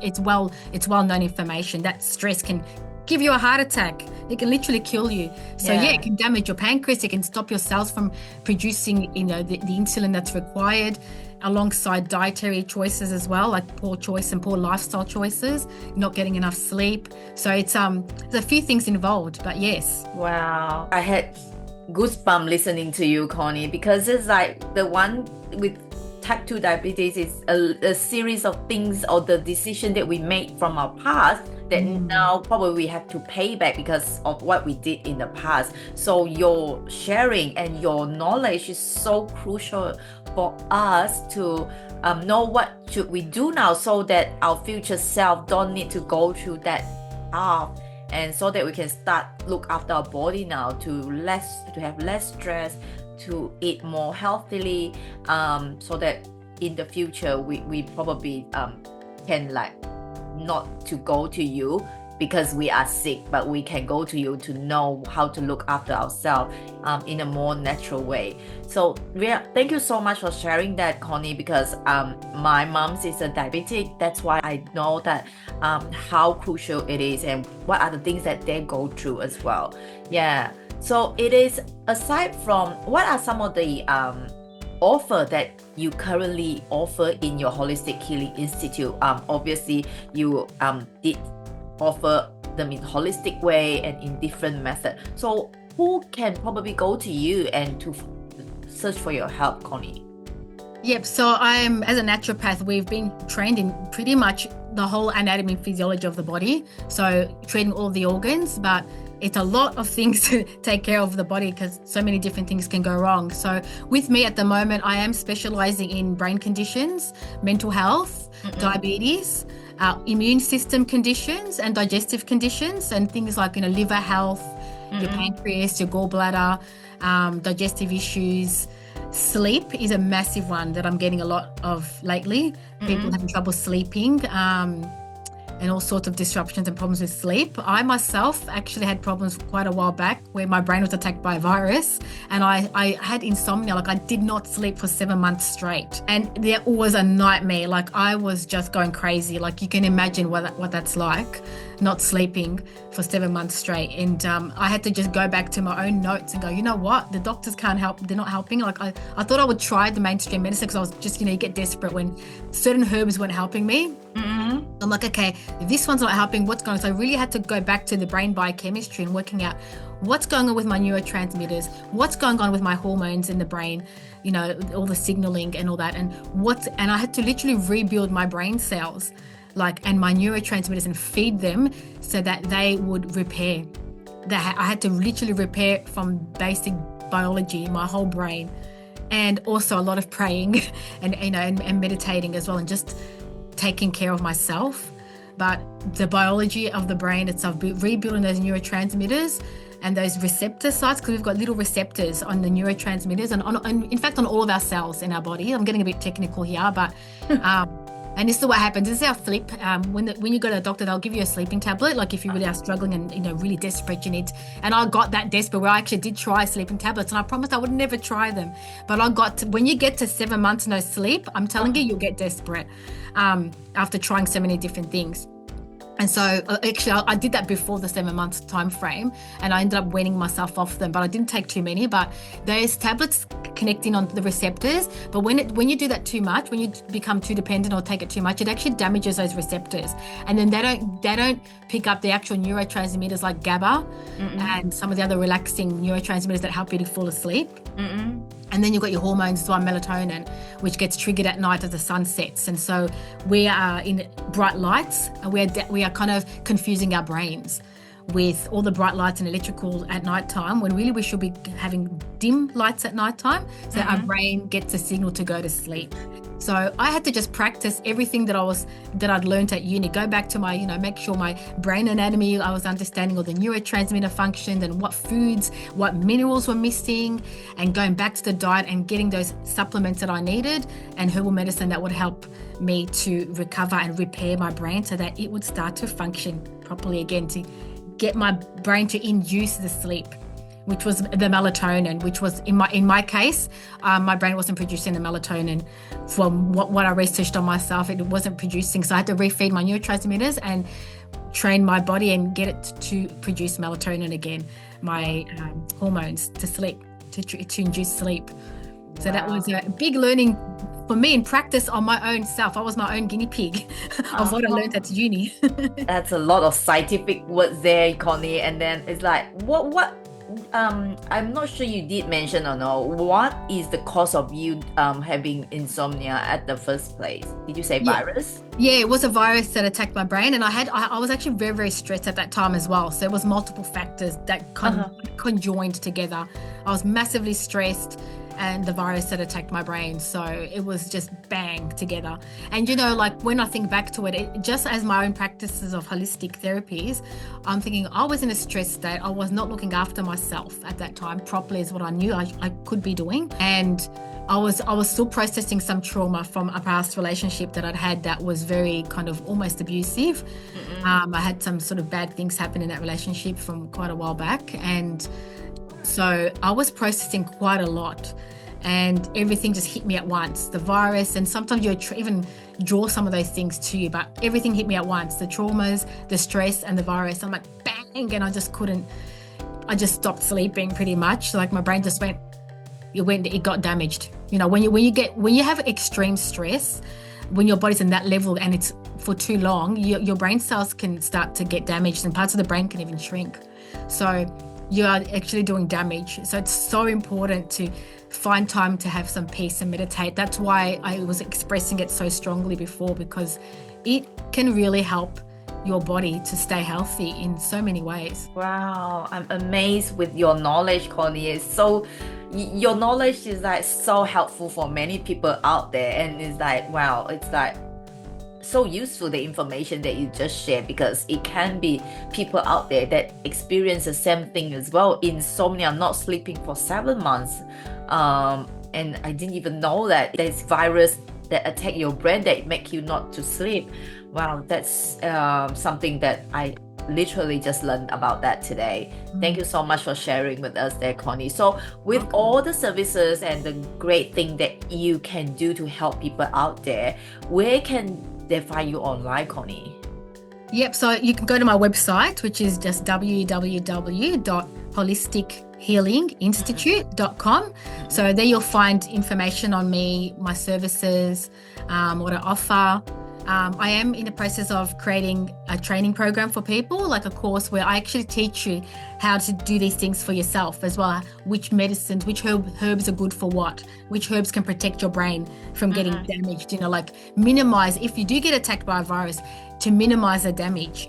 Speaker 1: It's well-known information that stress can give you a heart attack. It can literally kill you. So it can damage your pancreas. It can stop your cells from producing, the insulin that's required, alongside dietary choices as well, like poor choice and poor lifestyle choices, not getting enough sleep. So there's a few things involved, but yes.
Speaker 2: Wow. I had goosebumps listening to you, Connie, because it's like the one with type 2 diabetes is a series of things or the decision that we made from our past that now probably we have to pay back because of what we did in the past. So your sharing and your knowledge is so crucial for us to know what should we do now, so that our future self don't need to go through that path, and so that we can start look after our body now, to have less stress, to eat more healthily, so that in the future we probably can, like, not to go to you because we are sick, but we can go to you to know how to look after ourselves in a more natural way. So thank you so much for sharing that, Connie, because my mom's is a diabetic. That's why I know that how crucial it is and what are the things that they go through as well. Yeah. So it is, aside from, what are some of the offer that you currently offer in your Holistic Healing Institute? Obviously you did offer them in holistic way and in different method. So who can probably go to you and to search for your help, Connie?
Speaker 1: Yep. So as a naturopath, we've been trained in pretty much the whole anatomy and physiology of the body. So treating all the organs, but it's a lot of things to take care of the body because so many different things can go wrong. So with me at the moment, I am specializing in brain conditions, mental health, diabetes, immune system conditions and digestive conditions, and things like, liver health, your pancreas, your gallbladder, digestive issues. Sleep is a massive one that I'm getting a lot of lately. People having trouble sleeping, and all sorts of disruptions and problems with sleep. I myself actually had problems quite a while back where my brain was attacked by a virus, and I had insomnia. Like, I did not sleep for 7 months straight, and that was a nightmare. Like, I was just going crazy. Like, you can imagine what that's like, not sleeping for 7 months straight. And I had to just go back to my own notes and go, you know what, the doctors can't help, they're not helping. Like, I thought I would try the mainstream medicine because I was just, you get desperate when certain herbs weren't helping me. I'm like, okay, if this one's not helping, what's going on? So I really had to go back to the brain biochemistry and working out what's going on with my neurotransmitters, what's going on with my hormones in the brain, all the signaling and all that, and I had to literally rebuild my brain cells, and my neurotransmitters, and feed them so that they would repair. I had to literally repair from basic biology, my whole brain, and also a lot of praying and meditating as well, and just taking care of myself. But the biology of the brain itself, rebuilding those neurotransmitters and those receptor sites, because we've got little receptors on the neurotransmitters and in fact on all of our cells in our body. I'm getting a bit technical here, but and this is what happens. This is our sleep. When you go to a doctor, they'll give you a sleeping tablet. Like, if you really are struggling and really desperate, you need. And I got that desperate where I actually did try sleeping tablets, and I promised I would never try them. But when you get to 7 months no sleep, I'm telling you, you'll get desperate after trying so many different things. And so actually I did that before the 7 months time frame, and I ended up weaning myself off them, but I didn't take too many. But those tablets connecting on the receptors, but when you do that too much, when you become too dependent or take it too much, it actually damages those receptors, and then they don't pick up the actual neurotransmitters like GABA and some of the other relaxing neurotransmitters that help you to fall asleep. And then you've got your hormones as well, melatonin, which gets triggered at night as the sun sets. And so we are in bright lights, and we are kind of confusing our brains with all the bright lights and electrical at nighttime, when really we should be having dim lights at nighttime, so our brain gets a signal to go to sleep. So I had to just practice everything that I'd learned at uni, go back to my, make sure my brain anatomy, I was understanding all the neurotransmitter functions and what foods, what minerals were missing, and going back to the diet and getting those supplements that I needed and herbal medicine that would help me to recover and repair my brain so that it would start to function properly again, to get my brain to induce the sleep, which was the melatonin, which was in my case, my brain wasn't producing the melatonin. From what I researched on myself, it wasn't producing. So I had to refeed my neurotransmitters and train my body and get it to produce melatonin again, my hormones to sleep, to induce sleep. So that was a big learning for me in practice on my own self. I was my own guinea pig of what I learned at uni.
Speaker 2: That's a lot of scientific words there, Connie. And then it's like, what I'm not sure you did mention or no, what is the cause of you having insomnia at the first place? Did you say virus?
Speaker 1: Yeah, it was a virus that attacked my brain, and I was actually very, very stressed at that time as well. So it was multiple factors that conjoined together. I was massively stressed, and the virus that attacked my brain. So it was just bang together. And when I think back to it, just as my own practices of holistic therapies, I'm thinking I was in a stress state. I was not looking after myself at that time properly as what I knew I could be doing. And I was still processing some trauma from a past relationship that I'd had that was very kind of almost abusive. I had some sort of bad things happen in that relationship from quite a while back. And so I was processing quite a lot, and everything just hit me at once. The virus, and sometimes you even draw some of those things to you, but everything hit me at once. The traumas, the stress, and the virus. I'm like, bang, and I just stopped sleeping pretty much. Like, my brain just it got damaged. When you have extreme stress, when your body's in that level and it's for too long, your brain cells can start to get damaged, and parts of the brain can even shrink. So you are actually doing damage. So it's so important to find time to have some peace and meditate. That's why I was expressing it so strongly before, because it can really help your body to stay healthy in so many ways.
Speaker 2: Wow, I'm amazed with your knowledge, Connie. Your knowledge is like so helpful for many people out there, and it's like, wow, it's like so useful, the information that you just shared, because it can be people out there that experience the same thing as well. Insomnia, not sleeping for 7 months, and I didn't even know that there's virus that attack your brain that make you not to sleep. Wow, that's something that I literally just learned about that today. Thank you so much for sharing with us there, Connie. So with all the services and the great thing that you can do to help people out there, where can they find you online, Connie?
Speaker 1: Yep, so you can go to my website, which is just www.holistic.healinginstitute.com. So there you'll find information on me, my services, what I offer. I am in the process of creating a training program for people, like a course where I actually teach you how to do these things for yourself as well. Which medicines, which herbs are good for what, which herbs can protect your brain from getting damaged, like minimize, if you do get attacked by a virus, to minimize the damage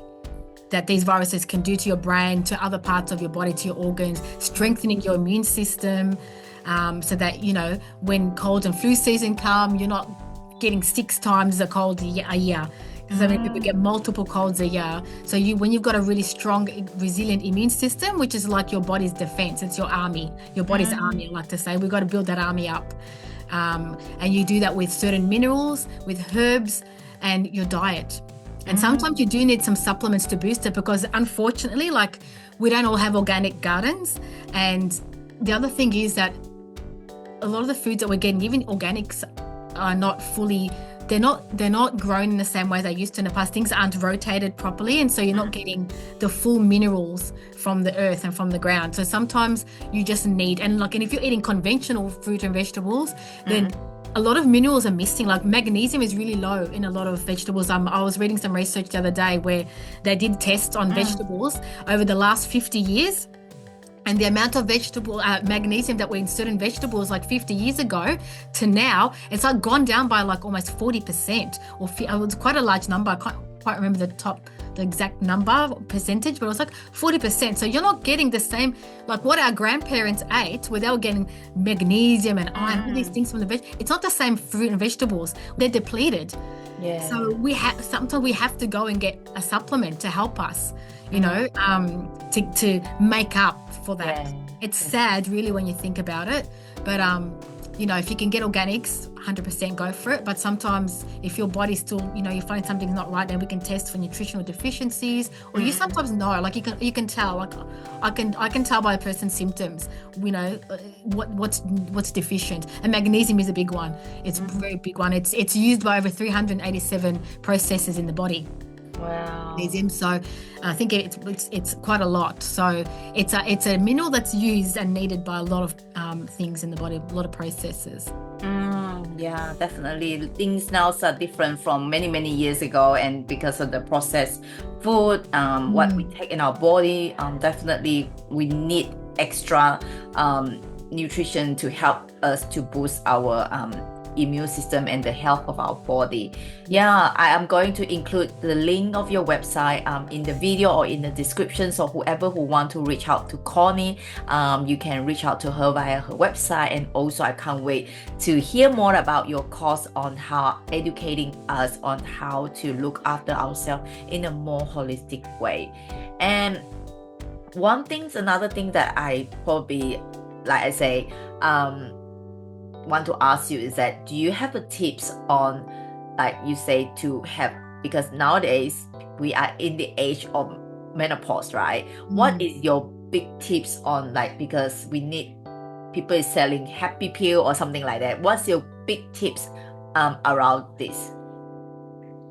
Speaker 1: that these viruses can do to your brain, to other parts of your body, to your organs, strengthening your immune system, so that, when cold and flu season come, you're not getting 6 times a cold a year, because many people get multiple colds a year. So when you've got a really strong, resilient immune system, which is like your body's defense, it's your army, your body's army, I like to say. We've got to build that army up, and you do that with certain minerals, with herbs, and your diet. And sometimes you do need some supplements to boost it, because unfortunately, like, we don't all have organic gardens. And the other thing is that a lot of the foods that we're getting, even organics, are not fully, they're not grown in the same way they used to in the past. Things aren't rotated properly, and so you're not getting the full minerals from the earth and from the ground. So sometimes you just need, and if you're eating conventional fruit and vegetables, then a lot of minerals are missing. Like magnesium is really low in a lot of vegetables. I was reading some research the other day where they did tests on vegetables over the last 50 years. And the amount of vegetable magnesium that were in certain vegetables like 50 years ago to now, it's like gone down by like almost 40%, or it was quite a large number. I can't quite remember the exact number, percentage, but it was like 40%. So you're not getting the same, like what our grandparents ate, where they were getting magnesium and iron, all these things from the veg. It's not the same fruit and vegetables. They're depleted. Yeah. So sometimes we have to go and get a supplement to help us, to make up for that. It's sad really when you think about it, but if you can get organics, 100% go for it. But sometimes if your body still, you find something's not right, then we can test for nutritional deficiencies, or you sometimes know, like you can tell, like I can tell by a person's symptoms, what's deficient. And magnesium is a big one. It's a very big one. It's used by over 387 processes in the body.
Speaker 2: Wow.
Speaker 1: Magnesium. So I think it's quite a lot. So it's a mineral that's used and needed by a lot of things in the body, a lot of processes.
Speaker 2: Yeah, definitely. Things now are different from many, many years ago, and because of the processed food, what we take in our body, definitely we need extra nutrition to help us to boost our immune system and the health of our body. Yeah, I am going to include the link of your website in the video or in the description, so whoever who want to reach out to Connie, you can reach out to her via her website. And also I can't wait to hear more about your course on how educating us on how to look after ourselves in a more holistic way. And another thing that I probably, like I say, want to ask you is that, do you have a tips on, like you say, to have, because nowadays we are in the age of menopause, right? What is your big tips on, like, because we need, people is selling happy pill or something like that. What's your big tips around this?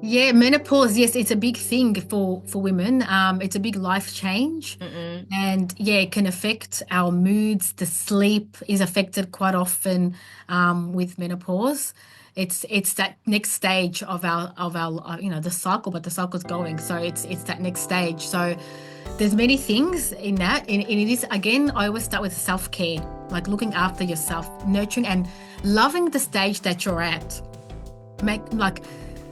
Speaker 1: Yeah, menopause, yes, it's a big thing for women. It's a big life change. And yeah, it can affect our moods. The sleep is affected quite often with menopause. It's that next stage of our the cycle, but the cycle's going. So it's that next stage. So there's many things in that. And it is, again, I always start with self-care, like looking after yourself, nurturing and loving the stage that you're at.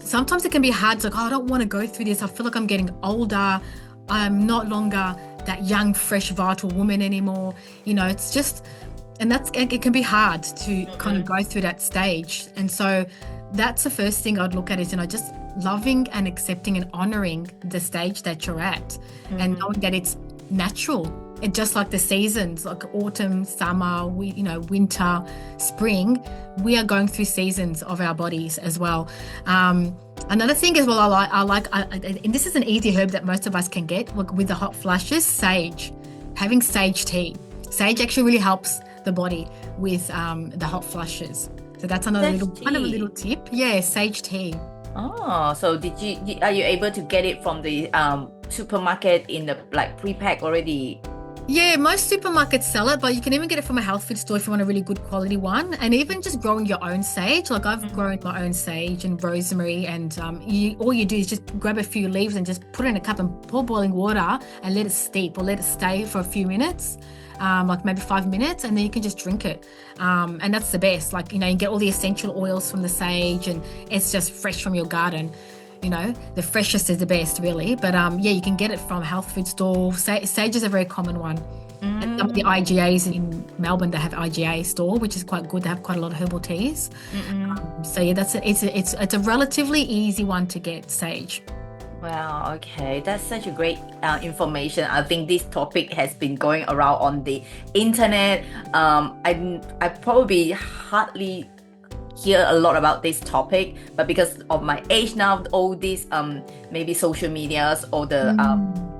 Speaker 1: sometimes it can be hard. It's like, oh, I don't want to go through this. I feel like I'm getting older. I'm not longer that young, fresh, vital woman anymore. It's just, and it can be hard to kind of go through that stage. And so that's the first thing I'd look at is, just loving and accepting and honoring the stage that you're at, and knowing that it's natural. And just like the seasons, like autumn, summer, winter, spring, we are going through seasons of our bodies as well. Another thing as well, and this is an easy herb that most of us can get with the hot flushes, sage. Having sage tea. Sage actually really helps the body with the hot flushes. So that's another little tip. Yeah, sage tea.
Speaker 2: Oh, so are you able to get it from the supermarket in the pre-pack already?
Speaker 1: Yeah, most supermarkets sell it, but you can even get it from a health food store if you want a really good quality one. And even just growing your own sage, like I've grown my own sage and rosemary, and all you do is just grab a few leaves and just put it in a cup and pour boiling water and let it steep or let it stay for a few minutes, like maybe 5 minutes, and then you can just drink it. And that's the best. You get all the essential oils from the sage, and it's just fresh from your garden. The freshest is the best, really. But you can get it from a health food store. Sage is a very common one. And some of the IGAs in Melbourne, they have IGA store, which is quite good. They have quite a lot of herbal teas. It's a relatively easy one to get, sage.
Speaker 2: Wow, okay. That's such a great information. I think this topic has been going around on the internet. I probably hardly hear a lot about this topic, but because of my age now, all these maybe social medias or the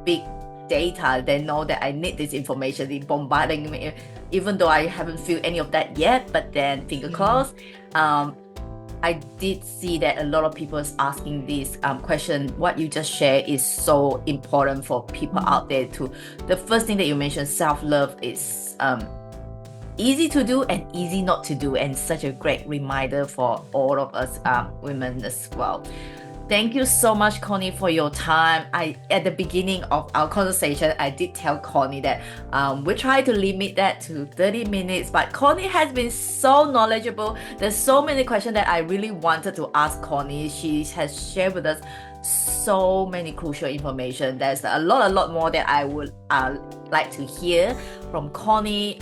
Speaker 2: big data, they know that I need this information. They're bombarding me, even though I haven't feel any of that yet. But then finger crossed. I did see that a lot of people is asking this question. What you just shared is so important for people out there too. The first thing that you mentioned, self-love, is easy to do and easy not to do, and such a great reminder for all of us women as well. Thank you so much, Connie, for your time. At the beginning of our conversation, I did tell Connie that we try to limit that to 30 minutes, but Connie has been so knowledgeable. There's so many questions that I really wanted to ask Connie. She has shared with us so many crucial information. There's a lot more that I would like to hear from Connie,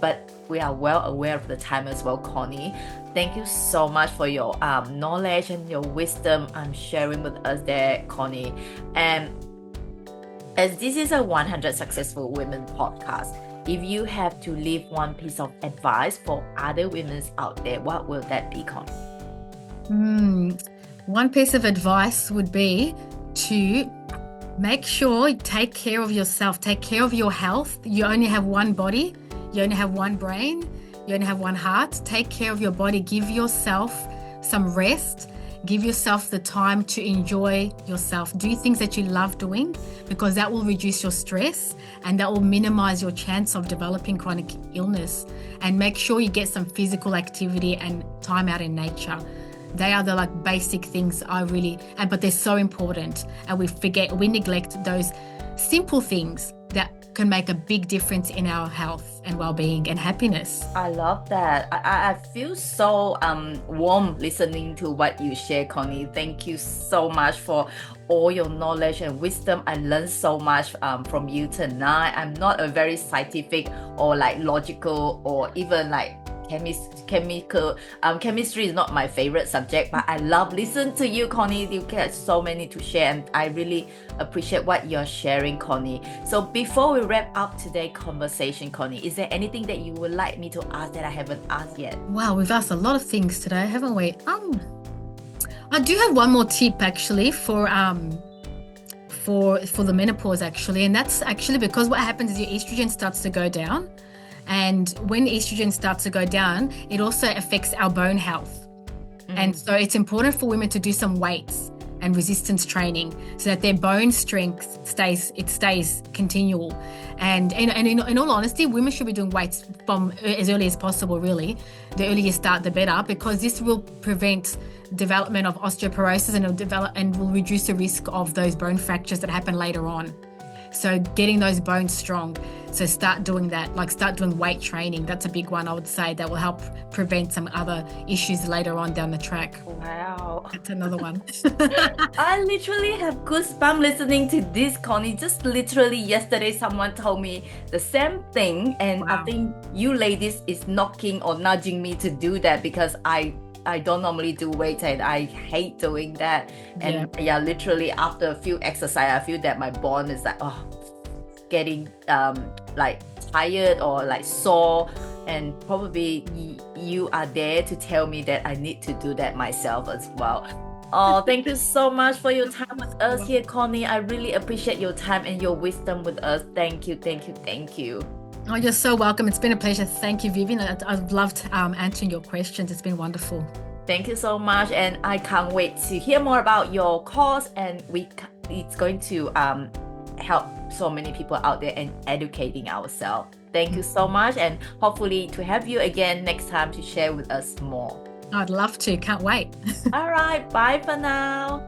Speaker 2: but we are well aware of the time as well, Connie. Thank you so much for your knowledge and your wisdom sharing with us there, Connie. And as this is a 100 Successful Women podcast, if you have to leave one piece of advice for other women out there, what will that be, Connie?
Speaker 1: One piece of advice would be to make sure you take care of yourself, take care of your health. You only have one body, you only have one brain, you only have one heart. Take care of your body. Give yourself some rest. Give yourself the time to enjoy yourself. Do things that you love doing, because that will reduce your stress and that will minimize your chance of developing chronic illness. And make sure you get some physical activity and time out in nature. They are the basic things but they're so important, and we neglect those simple things that can make a big difference in our health and well-being and happiness.
Speaker 2: I love that. I feel so warm listening to what you share, Connie. Thank you so much for all your knowledge and wisdom. I learned so much from you tonight. I'm not a very scientific or logical or even chemistry is not my favorite subject, but I love listening to you, Connie. You get so many to share, and I really appreciate what you're sharing, Connie. So before we wrap up today's conversation, Connie, is there anything that you would like me to ask that I haven't asked yet?
Speaker 1: Wow, we've asked a lot of things today, haven't we? I do have one more tip actually for the menopause actually, and that's actually because what happens is your estrogen starts to go down. And when estrogen starts to go down, it also affects our bone health. And so it's important for women to do some weights and resistance training so that their bone strength stays continual. And in all honesty, women should be doing weights from as early as possible, really. The earlier you start, the better, because this will prevent development of osteoporosis and will reduce the risk of those bone fractures that happen later on. So getting those bones strong. So start doing that, like start doing weight training. That's a big one, I would say, that will help prevent some other issues later on down the track.
Speaker 2: Wow.
Speaker 1: That's another one.
Speaker 2: I literally have goosebumps listening to this, Connie. Just literally yesterday, someone told me the same thing, and
Speaker 1: Wow.
Speaker 2: I think you ladies is knocking or nudging me to do that because I don't normally do weight and I hate doing that. And yeah, literally after a few exercise, I feel that my bone is like getting like tired or like sore, and probably you are there to tell me that I need to do that myself as well. Oh, thank you so much for your time with us here, Connie. I really appreciate your time and your wisdom with us. Thank you, thank you, thank you.
Speaker 1: Oh, you're so welcome. It's been a pleasure. Thank you, Vivienne. I've loved answering your questions. It's been wonderful.
Speaker 2: Thank you so much, and I can't wait to hear more about your course, and it's going to help so many people out there and educating ourselves. Thank you so much, and hopefully to have you again next time to share with us more.
Speaker 1: I'd love to. Can't wait.
Speaker 2: All right, bye for now.